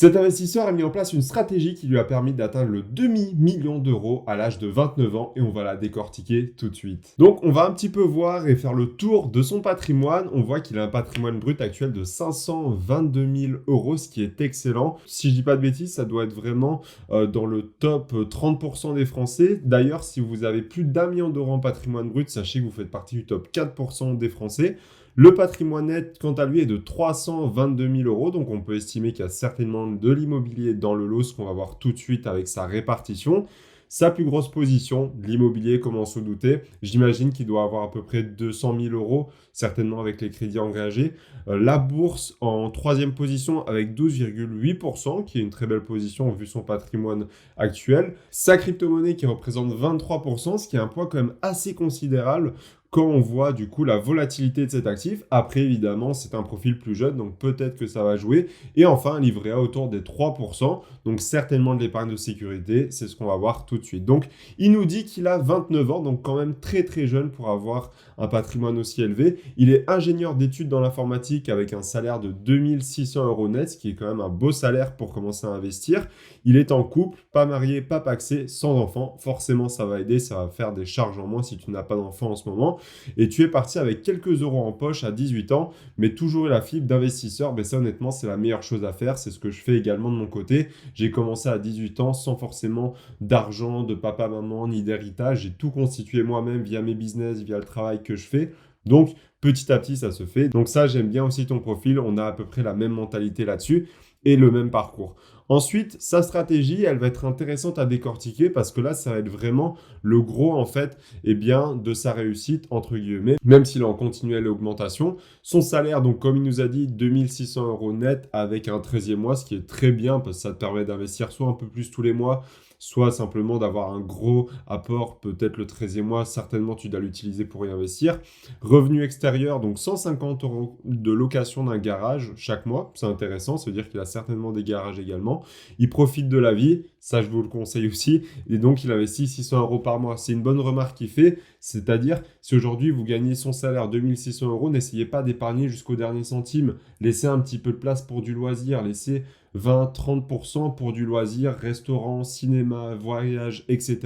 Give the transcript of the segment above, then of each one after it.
Cet investisseur a mis en place une stratégie qui lui a permis d'atteindre le demi-million d'euros à l'âge de 29 ans et on va la décortiquer tout de suite. Donc on va un petit peu voir et faire le tour de son patrimoine. On voit qu'il a un patrimoine brut actuel de 522 000 euros, ce qui est excellent. Si je dis pas de bêtises, ça doit être vraiment dans le top 30% des Français. D'ailleurs, si vous avez plus d'1 million d'euros en patrimoine brut, sachez que vous faites partie du top 4% des Français. Le patrimoine net, quant à lui, est de 322 000 euros, donc on peut estimer qu'il y a certainement de l'immobilier dans le lot, ce qu'on va voir tout de suite avec sa répartition. Sa plus grosse position, l'immobilier, comment se douter. J'imagine qu'il doit avoir à peu près 200 000 euros, certainement avec les crédits engagés. La bourse en troisième position avec 12,8%, qui est une très belle position vu son patrimoine actuel. Sa crypto-monnaie qui représente 23%, ce qui est un poids quand même assez considérable quand on voit du coup la volatilité de cet actif. Après, évidemment, c'est un profil plus jeune, donc peut-être que ça va jouer. Et enfin, un livret A autour des 3%, donc certainement de l'épargne de sécurité, c'est ce qu'on va voir tout de suite. Donc, il nous dit qu'il a 29 ans, donc quand même très très jeune pour avoir un patrimoine aussi élevé. Il est ingénieur d'études dans l'informatique avec un salaire de 2600 euros net, ce qui est quand même un beau salaire pour commencer à investir. Il est en couple, pas marié, pas pacsé, sans enfant. Forcément, ça va aider, ça va faire des charges en moins si tu n'as pas d'enfant en ce moment. Et tu es parti avec quelques euros en poche à 18 ans, mais toujours la fibre d'investisseur. Mais ça, honnêtement, c'est la meilleure chose à faire. C'est ce que je fais également de mon côté. J'ai commencé à 18 ans sans forcément d'argent, de papa, maman, ni d'héritage. J'ai tout constitué moi-même via mes business, via le travail que je fais. Donc, petit à petit, ça se fait. Donc ça, j'aime bien aussi ton profil. On a à peu près la même mentalité là-dessus et le même parcours. Ensuite, sa stratégie, elle va être intéressante à décortiquer parce que là, ça va être vraiment le gros, en fait, de sa réussite, entre guillemets, même s'il est en continuelle augmentation. Son salaire, donc, comme il nous a dit, 2600 euros net avec un 13e mois, ce qui est très bien parce que ça te permet d'investir soit un peu plus tous les mois, soit simplement d'avoir un gros apport, peut-être le 13e mois, certainement tu dois l'utiliser pour y investir. Revenu extérieur, donc 150 euros de location d'un garage chaque mois, c'est intéressant, ça veut dire qu'il a certainement des garages également. Il profite de la vie, ça je vous le conseille aussi, et donc il investit 600 euros par mois. C'est une bonne remarque qu'il fait, c'est-à-dire si aujourd'hui vous gagnez son salaire 2600 euros, n'essayez pas d'épargner jusqu'au dernier centime, laissez un petit peu de place pour du loisir, laissez 20-30% pour du loisir, restaurant, cinéma, voyage, etc.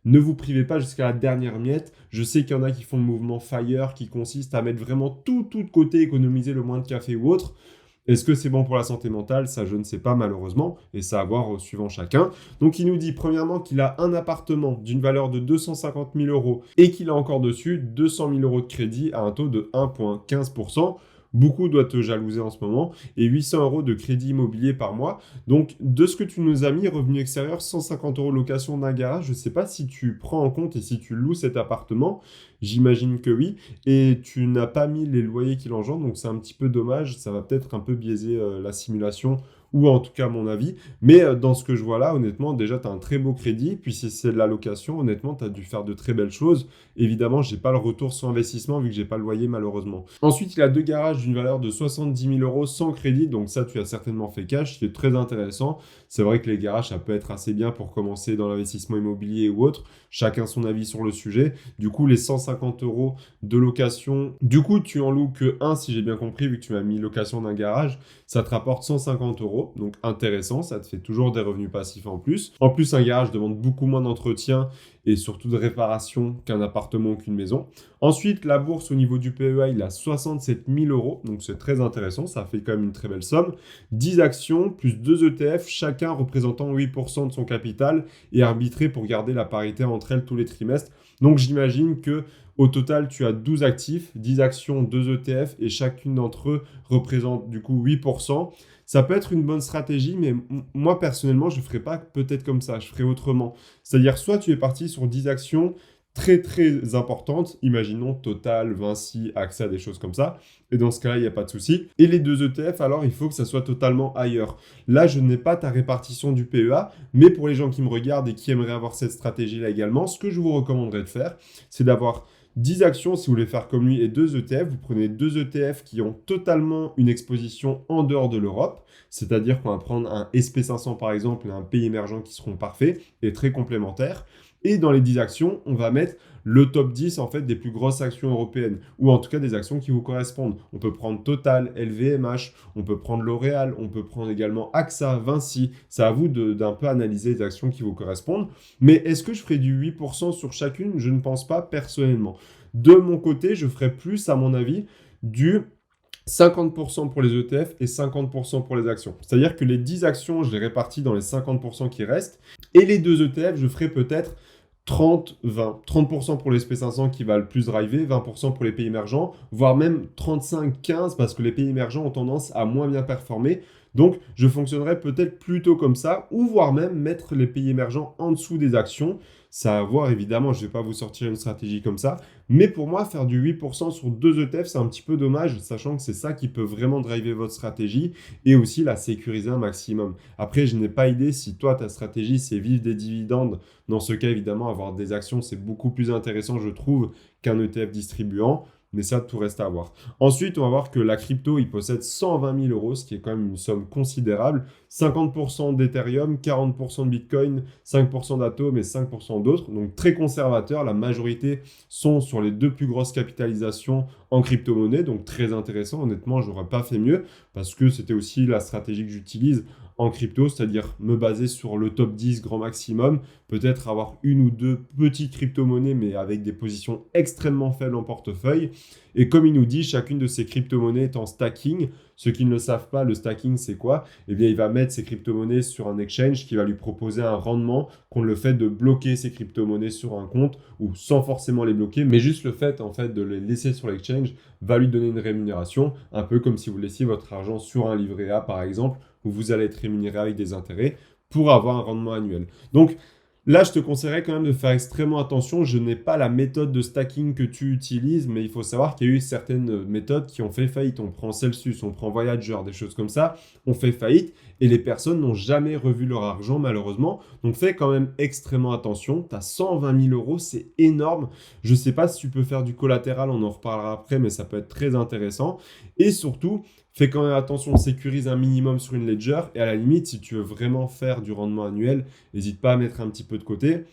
Ne vous privez pas jusqu'à la dernière miette. Je sais qu'il y en a qui font le mouvement FIRE qui consiste à mettre vraiment tout de côté, économiser le moins de café ou autre. Est-ce que c'est bon pour la santé mentale? Ça, je ne sais pas malheureusement, et ça à voir suivant chacun. Donc, il nous dit premièrement qu'il a un appartement d'une valeur de 250 000 euros et qu'il a encore dessus 200 000 euros de crédit à un taux de 1,15%. Beaucoup doivent te jalouser en ce moment, et 800 euros de crédit immobilier par mois. Donc, de ce que tu nous as mis, revenu extérieur, 150 euros de location d'un garage, je ne sais pas si tu prends en compte et si tu loues cet appartement, j'imagine que oui, et tu n'as pas mis les loyers qu'il engendre, donc c'est un petit peu dommage, ça va peut-être un peu biaiser la simulation, ou en tout cas mon avis, mais dans ce que je vois là, honnêtement, déjà tu as un très beau crédit, puis si c'est de la location, honnêtement, tu as dû faire de très belles choses. Évidemment, j'ai pas le retour sur investissement vu que j'ai pas le loyer malheureusement. Ensuite, il a deux garages d'une valeur de 70 000 euros sans crédit, donc ça tu as certainement fait cash, ce qui est très intéressant. C'est vrai que les garages, ça peut être assez bien pour commencer dans l'investissement immobilier ou autre, chacun son avis sur le sujet. Du coup, les 150 euros de location, du coup tu en loues que un si j'ai bien compris, vu que tu m'as mis location d'un garage, ça te rapporte 150 euros, donc intéressant, ça te fait toujours des revenus passifs en plus. En plus, un garage demande beaucoup moins d'entretien et surtout de réparation qu'un appartement ou qu'une maison. Ensuite, la bourse au niveau du PEA, il a 67 000 euros, donc c'est très intéressant, ça fait quand même une très belle somme. 10 actions plus 2 ETF, chacun représentant 8% de son capital et arbitré pour garder la parité entre elles tous les trimestres. Donc j'imagine que au total, tu as 12 actifs, 10 actions, 2 ETF et chacune d'entre eux représente du coup 8%. Ça peut être une bonne stratégie, mais moi personnellement, je ne ferais pas peut-être comme ça, je ferais autrement. C'est-à-dire soit tu es parti sur 10 actions très très importantes, imaginons Total, Vinci, AXA, des choses comme ça, et dans ce cas-là, il n'y a pas de souci. Et les 2 ETF, alors il faut que ça soit totalement ailleurs. Là, je n'ai pas ta répartition du PEA, mais pour les gens qui me regardent et qui aimeraient avoir cette stratégie-là également, ce que je vous recommanderais de faire, c'est d'avoir 10 actions si vous voulez faire comme lui et 2 ETF. Vous prenez 2 ETF qui ont totalement une exposition en dehors de l'Europe. C'est-à-dire qu'on va prendre un SP500 par exemple et un pays émergent qui seront parfaits et très complémentaires. Et dans les 10 actions, on va mettre le top 10 en fait des plus grosses actions européennes, ou en tout cas des actions qui vous correspondent. On peut prendre Total, LVMH, on peut prendre L'Oréal, on peut prendre également AXA, Vinci. C'est à vous d'un peu analyser les actions qui vous correspondent. Mais est-ce que je ferai du 8% sur chacune? Je ne pense pas personnellement. De mon côté, je ferai plus, à mon avis, du 50% pour les ETF et 50% pour les actions. C'est-à-dire que les 10 actions, je les répartis dans les 50% qui restent. Et les 2 ETF, je ferai peut-être 30-20. 30% pour les SP500 qui va le plus driver, 20% pour les pays émergents, voire même 35-15 parce que les pays émergents ont tendance à moins bien performer. Donc, je fonctionnerai peut-être plutôt comme ça, ou voire même mettre les pays émergents en dessous des actions. Ça à voir, évidemment, je ne vais pas vous sortir une stratégie comme ça. Mais pour moi, faire du 8% sur 2 ETF, c'est un petit peu dommage, sachant que c'est ça qui peut vraiment driver votre stratégie et aussi la sécuriser un maximum. Après, je n'ai pas idée si toi, ta stratégie, c'est vivre des dividendes. Dans ce cas, évidemment, avoir des actions, c'est beaucoup plus intéressant, je trouve, qu'un ETF distribuant. Mais ça, tout reste à voir. Ensuite, on va voir que la crypto, il possède 120 000 euros, ce qui est quand même une somme considérable. 50% d'Ethereum, 40% de Bitcoin, 5% d'Atom et 5% d'autres. Donc très conservateur. La majorité sont sur les 2 plus grosses capitalisations en crypto-monnaie. Donc très intéressant. Honnêtement, je n'aurais pas fait mieux parce que c'était aussi la stratégie que j'utilise en crypto, c'est-à-dire me baser sur le top 10 grand maximum, peut-être avoir une ou deux petites crypto-monnaies, mais avec des positions extrêmement faibles en portefeuille. Et comme il nous dit, chacune de ces crypto-monnaies est en stacking. Ceux qui ne le savent pas, le stacking, c'est quoi? Eh bien, il va mettre ses crypto-monnaies sur un exchange qui va lui proposer un rendement contre le fait de bloquer ses crypto-monnaies sur un compte ou sans forcément les bloquer, mais juste le fait en fait de les laisser sur l'exchange va lui donner une rémunération, un peu comme si vous laissiez votre argent sur un livret A par exemple, où vous allez être rémunéré avec des intérêts pour avoir un rendement annuel. Donc, là, je te conseillerais quand même de faire extrêmement attention. Je n'ai pas la méthode de stacking que tu utilises, mais il faut savoir qu'il y a eu certaines méthodes qui ont fait faillite. On prend Celsius, on prend Voyager, des choses comme ça, ont fait faillite et les personnes n'ont jamais revu leur argent malheureusement. Donc fais quand même extrêmement attention. Tu as 120 000 euros, c'est énorme. Je ne sais pas si tu peux faire du collatéral, on en reparlera après, mais ça peut être très intéressant. Et surtout, fais quand même attention, sécurise un minimum sur une ledger et à la limite, si tu veux vraiment faire du rendement annuel, n'hésite pas à mettre un petit peu de côté.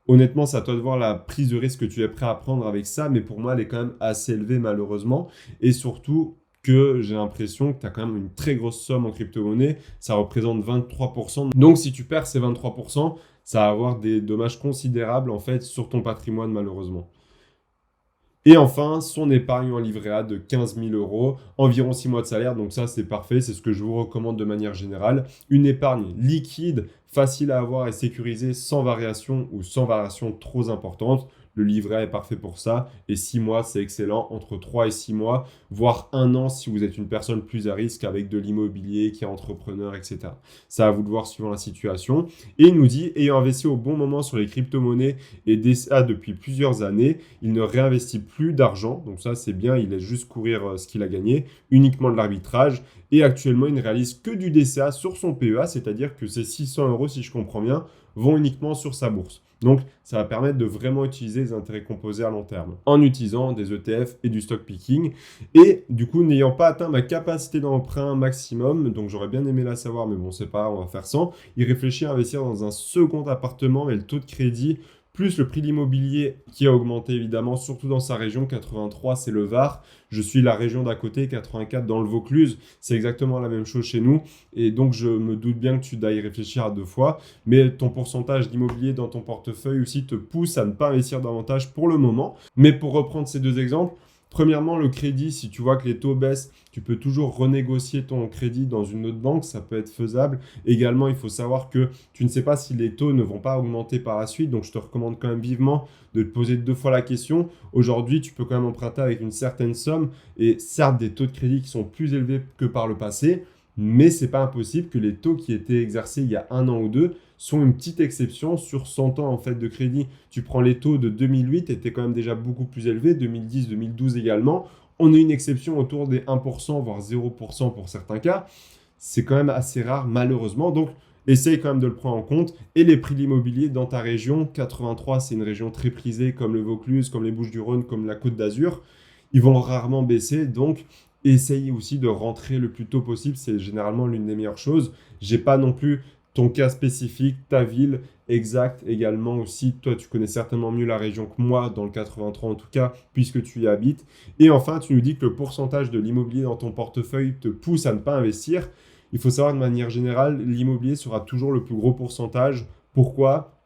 Honnêtement, c'est à toi de voir la prise de risque que tu es prêt à prendre avec ça, mais pour moi, elle est quand même assez élevée malheureusement. Et surtout que j'ai l'impression que tu as quand même une très grosse somme en crypto-monnaie, ça représente 23%. Donc si tu perds ces 23%, ça va avoir des dommages considérables en fait sur ton patrimoine malheureusement. Et enfin, son épargne en livret A de 15 000 euros, environ 6 mois de salaire. Donc ça, c'est parfait. C'est ce que je vous recommande de manière générale. Une épargne liquide, facile à avoir et sécurisée sans variation ou sans variation trop importante. Le livret A est parfait pour ça. Et 6 mois, c'est excellent. Entre 3 et 6 mois, voire 1 an si vous êtes une personne plus à risque avec de l'immobilier, qui est entrepreneur, etc. C'est à vous de voir suivant la situation. Et il nous dit, ayant investi au bon moment sur les crypto-monnaies et DCA depuis plusieurs années, il ne réinvestit plus d'argent. Donc ça, c'est bien. Il laisse juste courir ce qu'il a gagné, uniquement de l'arbitrage. Et actuellement, il ne réalise que du DCA sur son PEA, c'est-à-dire que ces 600 euros, si je comprends bien, vont uniquement sur sa bourse. Donc, ça va permettre de vraiment utiliser les intérêts composés à long terme en utilisant des ETF et du stock picking. Et du coup, n'ayant pas atteint ma capacité d'emprunt maximum, donc j'aurais bien aimé la savoir, mais bon, c'est pas grave, on va faire sans. Il réfléchit à investir dans un second appartement, mais le taux de crédit plus le prix de l'immobilier qui a augmenté évidemment, surtout dans sa région. 83, c'est le Var. Je suis la région d'à côté, 84 dans le Vaucluse. C'est exactement la même chose chez nous. Et donc, je me doute bien que tu dois y réfléchir à 2 fois. Mais ton pourcentage d'immobilier dans ton portefeuille aussi te pousse à ne pas investir davantage pour le moment. Mais pour reprendre ces 2 exemples, premièrement, le crédit, si tu vois que les taux baissent, tu peux toujours renégocier ton crédit dans une autre banque, ça peut être faisable. Également, il faut savoir que tu ne sais pas si les taux ne vont pas augmenter par la suite, donc je te recommande quand même vivement de te poser 2 fois la question. Aujourd'hui, tu peux quand même emprunter avec une certaine somme et certes des taux de crédit qui sont plus élevés que par le passé, mais c'est pas impossible que les taux qui étaient exercés il y a 1 an ou 2 sont une petite exception sur 100 ans en fait de crédit. Tu prends les taux de 2008, étaient quand même déjà beaucoup plus élevés, 2010, 2012 également. On a une exception autour des 1%, voire 0% pour certains cas. C'est quand même assez rare malheureusement. Donc, essaye quand même de le prendre en compte. Et les prix de l'immobilier dans ta région, 83, c'est une région très prisée comme le Vaucluse, comme les Bouches-du-Rhône, comme la Côte d'Azur. Ils vont rarement baisser. Donc, essaye aussi de rentrer le plus tôt possible. C'est généralement l'une des meilleures choses. J'ai pas non plus ton cas spécifique, ta ville exacte également aussi. Toi, tu connais certainement mieux la région que moi, dans le 83 en tout cas, puisque tu y habites. Et enfin, tu nous dis que le pourcentage de l'immobilier dans ton portefeuille te pousse à ne pas investir. Il faut savoir de manière générale, l'immobilier sera toujours le plus gros pourcentage. Pourquoi?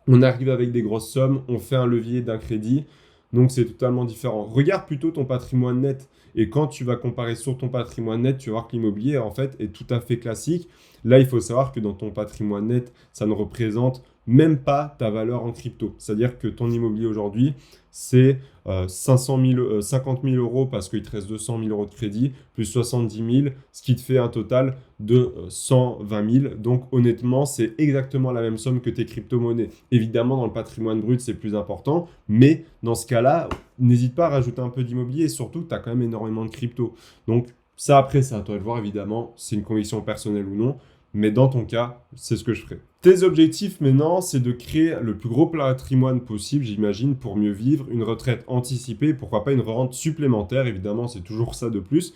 On arrive avec des grosses sommes, on fait un levier d'un crédit, donc c'est totalement différent. Regarde plutôt ton patrimoine net, et quand tu vas comparer sur ton patrimoine net, tu vas voir que l'immobilier en fait est tout à fait classique. Là, il faut savoir que dans ton patrimoine net, ça ne représente même pas ta valeur en crypto. C'est-à-dire que ton immobilier aujourd'hui, c'est 50 000 euros parce qu'il te reste 200 000 euros de crédit, plus 70 000, ce qui te fait un total de 120 000. Donc honnêtement, c'est exactement la même somme que tes crypto-monnaies. Évidemment, dans le patrimoine brut, c'est plus important, mais dans ce cas-là, n'hésite pas à rajouter un peu d'immobilier et surtout, tu as quand même énormément de crypto. Donc ça, après, c'est à toi de voir, évidemment, c'est une conviction personnelle ou non. Mais dans ton cas, c'est ce que je ferai. Tes objectifs maintenant, c'est de créer le plus gros patrimoine possible, j'imagine, pour mieux vivre, une retraite anticipée, pourquoi pas une rente supplémentaire, évidemment, c'est toujours ça de plus.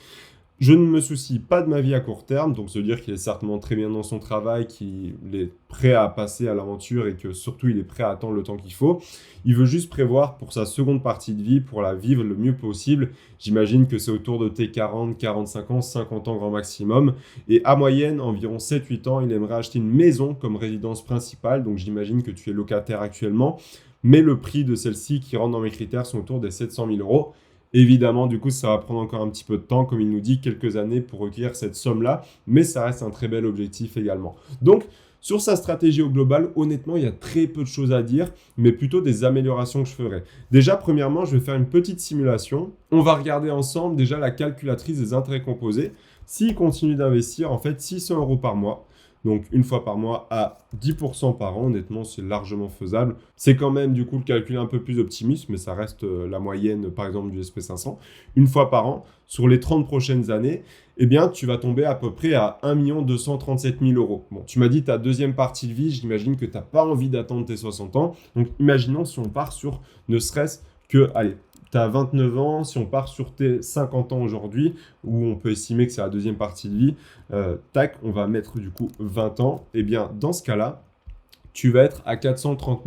Je ne me soucie pas de ma vie à court terme, donc se dire qu'il est certainement très bien dans son travail, qu'il est prêt à passer à l'aventure et que surtout il est prêt à attendre le temps qu'il faut. Il veut juste prévoir pour sa seconde partie de vie, pour la vivre le mieux possible. J'imagine que c'est autour de tes 40, 45 ans, 50 ans grand maximum. Et à moyenne, environ 7-8 ans, il aimerait acheter une maison comme résidence principale, donc j'imagine que tu es locataire actuellement. Mais le prix de celle-ci qui rentre dans mes critères sont autour des 700 000 euros. Évidemment, du coup, ça va prendre encore un petit peu de temps, comme il nous dit, quelques années pour recueillir cette somme-là, mais ça reste un très bel objectif également. Donc, sur sa stratégie au global, honnêtement, il y a très peu de choses à dire, mais plutôt des améliorations que je ferai. Déjà, premièrement, je vais faire une petite simulation. On va regarder ensemble déjà la calculatrice des intérêts composés. S'il continue d'investir, en fait, 600 euros par mois, donc une fois par mois à 10% par an, honnêtement, c'est largement faisable. C'est quand même du coup le calcul un peu plus optimiste, mais ça reste la moyenne par exemple du SP500. Une fois par an, sur les 30 prochaines années, eh bien tu vas tomber à peu près à 1 237 000 euros. Bon, tu m'as dit ta deuxième partie de vie, j'imagine que tu n'as pas envie d'attendre tes 60 ans. Donc imaginons si on part sur ne serait-ce que, allez, tu as 29 ans, si on part sur tes 50 ans aujourd'hui, où on peut estimer que c'est la deuxième partie de vie, tac, on va mettre du coup 20 ans, et bien dans ce cas-là, tu vas être à 430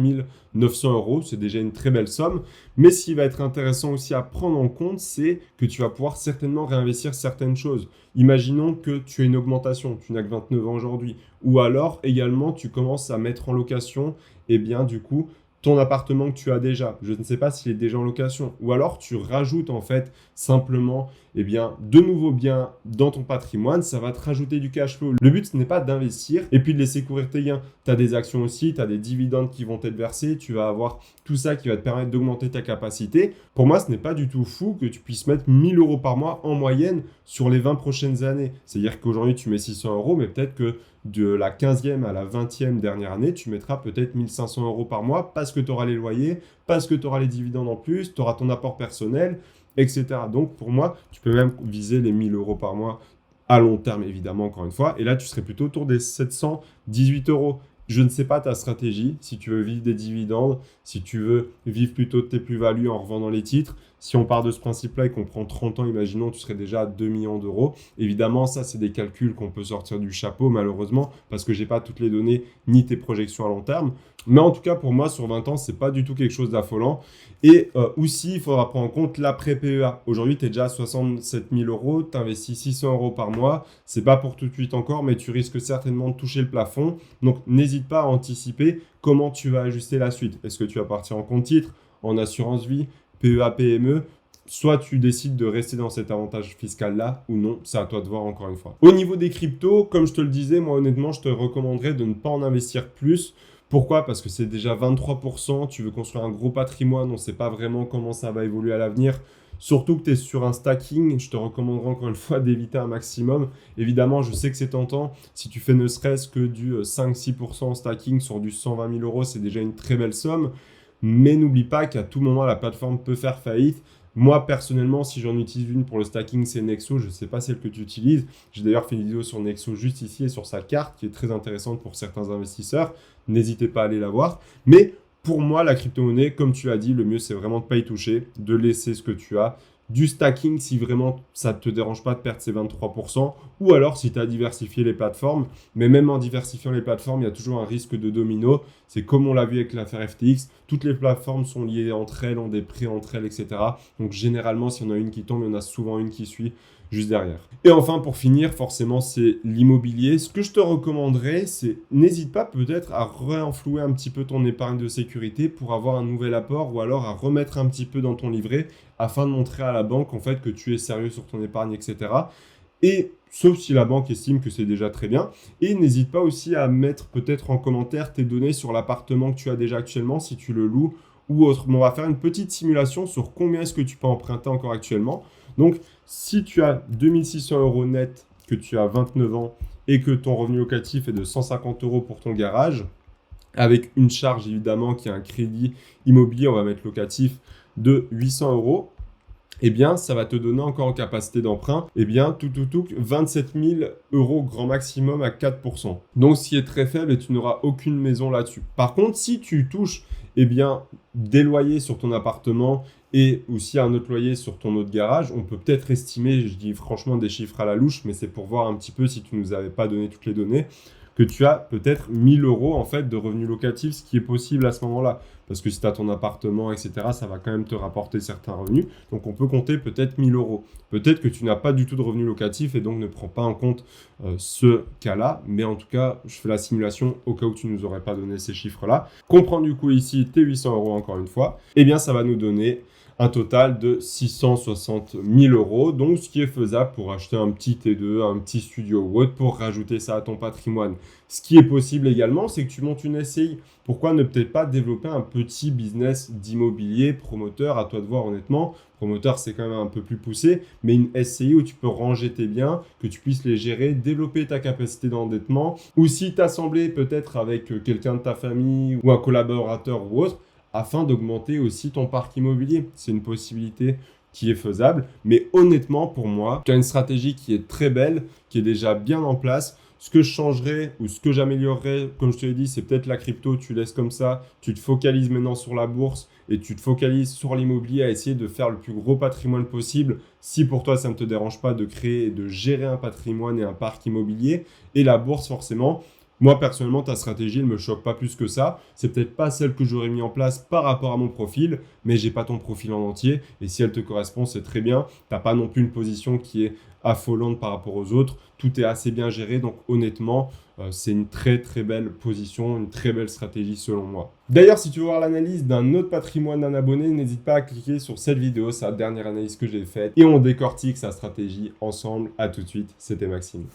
900 euros, c'est déjà une très belle somme, mais ce qui va être intéressant aussi à prendre en compte, c'est que tu vas pouvoir certainement réinvestir certaines choses. Imaginons que tu as une augmentation, tu n'as que 29 ans aujourd'hui, ou alors également tu commences à mettre en location, et bien du coup, ton appartement que tu as déjà, je ne sais pas s'il est déjà en location, ou alors tu rajoutes en fait simplement de nouveaux biens dans ton patrimoine, ça va te rajouter du cash flow. Le but, ce n'est pas d'investir et puis de laisser courir tes gains. Tu as des actions aussi, tu as des dividendes qui vont être versés, tu vas avoir tout ça qui va te permettre d'augmenter ta capacité. Pour moi, ce n'est pas du tout fou que tu puisses mettre 1 000 euros par mois en moyenne sur les 20 prochaines années. C'est-à-dire qu'aujourd'hui, tu mets 600 euros, mais peut-être que de la 15e à la 20e dernière année, tu mettras peut-être 1 500 euros par mois parce que tu auras les loyers, parce que tu auras les dividendes en plus, tu auras ton apport personnel, etc. Donc pour moi, tu peux même viser les 1 000 euros par mois à long terme, évidemment, encore une fois. Et là, tu serais plutôt autour des 718 euros. Je ne sais pas ta stratégie, si tu veux vivre des dividendes, si tu veux vivre plutôt de tes plus-values en revendant les titres. Si on part de ce principe-là et qu'on prend 30 ans, imaginons, tu serais déjà à 2 millions d'euros. Évidemment, ça, c'est des calculs qu'on peut sortir du chapeau, malheureusement, parce que je n'ai pas toutes les données ni tes projections à long terme. Mais en tout cas, pour moi, sur 20 ans, ce n'est pas du tout quelque chose d'affolant. Et aussi, il faudra prendre en compte l'après-PEA. Aujourd'hui, tu es déjà à 67 000 euros, tu investis 600 euros par mois. Ce n'est pas pour tout de suite encore, mais tu risques certainement de toucher le plafond. Donc, n'hésite pas à anticiper comment tu vas ajuster la suite. Est-ce que tu vas partir en compte titre, en assurance vie, PEA, PME? Soit tu décides de rester dans cet avantage fiscal-là ou non, c'est à toi de voir encore une fois. Au niveau des cryptos, comme je te le disais, moi honnêtement, je te recommanderais de ne pas en investir plus. Pourquoi? Parce que c'est déjà 23%, tu veux construire un gros patrimoine, on ne sait pas vraiment comment ça va évoluer à l'avenir. Surtout que tu es sur un stacking, je te recommanderais encore une fois d'éviter un maximum. Évidemment, je sais que c'est tentant. Si tu fais ne serait-ce que du 5-6% en stacking sur du 120 000 euros, c'est déjà une très belle somme. Mais n'oublie pas qu'à tout moment, la plateforme peut faire faillite. Moi, personnellement, si j'en utilise une pour le stacking, c'est Nexo. Je ne sais pas celle que tu utilises. J'ai d'ailleurs fait une vidéo sur Nexo juste ici et sur sa carte qui est très intéressante pour certains investisseurs. N'hésitez pas à aller la voir. Mais pour moi, la crypto-monnaie, comme tu as dit, le mieux, c'est vraiment de ne pas y toucher, de laisser ce que tu as, du stacking si vraiment ça ne te dérange pas de perdre ces 23%, ou alors si tu as diversifié les plateformes. Mais même en diversifiant les plateformes, il y a toujours un risque de domino. C'est comme on l'a vu avec l'affaire FTX, toutes les plateformes sont liées entre elles, ont des prix entre elles, etc. Donc généralement, si on a une qui tombe, il y en a souvent une qui suit juste derrière. Et enfin, pour finir, forcément, c'est l'immobilier. Ce que je te recommanderais, c'est n'hésite pas peut-être à renflouer un petit peu ton épargne de sécurité pour avoir un nouvel apport ou alors à remettre un petit peu dans ton livret afin de montrer à la banque en fait que tu es sérieux sur ton épargne, etc. Et sauf si la banque estime que c'est déjà très bien. Et n'hésite pas aussi à mettre peut-être en commentaire tes données sur l'appartement que tu as déjà actuellement, si tu le loues ou autrement. On va faire une petite simulation sur combien est-ce que tu peux emprunter encore actuellement. Donc, si tu as 2600 euros net, que tu as 29 ans et que ton revenu locatif est de 150 euros pour ton garage, avec une charge évidemment qui a un crédit immobilier, on va mettre locatif, de 800 euros, eh bien, ça va te donner encore en capacité d'emprunt, 27 000 euros grand maximum à 4%. Donc, ce qui est très faible et tu n'auras aucune maison là-dessus. Par contre, si tu touches, des loyers sur ton appartement et aussi un autre loyer sur ton autre garage, on peut peut-être estimer, je dis franchement des chiffres à la louche, mais c'est pour voir un petit peu si tu nous avais pas donné toutes les données, que tu as peut-être 1000 euros en fait de revenus locatifs, ce qui est possible à ce moment-là. Parce que si tu as ton appartement, etc., ça va quand même te rapporter certains revenus. Donc, on peut compter peut-être 1000 euros. Peut-être que tu n'as pas du tout de revenus locatifs et donc ne prends pas en compte ce cas-là. Mais en tout cas, je fais la simulation au cas où tu ne nous aurais pas donné ces chiffres-là. Comprends du coup ici tes 800 euros encore une fois. Eh bien, ça va nous donner un total de 660 000 euros, donc ce qui est faisable pour acheter un petit T2, un petit studio ou autre pour rajouter ça à ton patrimoine. Ce qui est possible également, c'est que tu montes une SCI. Pourquoi ne peut-être pas développer un petit business d'immobilier promoteur, à toi de voir honnêtement. Promoteur, c'est quand même un peu plus poussé, mais une SCI où tu peux ranger tes biens, que tu puisses les gérer, développer ta capacité d'endettement, ou si t'assembler peut-être avec quelqu'un de ta famille ou un collaborateur ou autre, afin d'augmenter aussi ton parc immobilier. C'est une possibilité qui est faisable. Mais honnêtement, pour moi, tu as une stratégie qui est très belle, qui est déjà bien en place. Ce que je changerais ou ce que j'améliorerais, comme je te l'ai dit, c'est peut-être la crypto. Tu laisses comme ça, tu te focalises maintenant sur la bourse et tu te focalises sur l'immobilier à essayer de faire le plus gros patrimoine possible. Si pour toi, ça ne te dérange pas de créer et de gérer un patrimoine et un parc immobilier. Et la bourse, forcément, moi, personnellement, ta stratégie, elle ne me choque pas plus que ça. C'est peut-être pas celle que j'aurais mis en place par rapport à mon profil, mais j'ai pas ton profil en entier. Et si elle te correspond, c'est très bien. Tu n'as pas non plus une position qui est affolante par rapport aux autres. Tout est assez bien géré. Donc, honnêtement, c'est une très, très belle position, une très belle stratégie selon moi. D'ailleurs, si tu veux voir l'analyse d'un autre patrimoine d'un abonné, n'hésite pas à cliquer sur cette vidéo, c'est la dernière analyse que j'ai faite. Et on décortique sa stratégie ensemble. À tout de suite. C'était Maxime.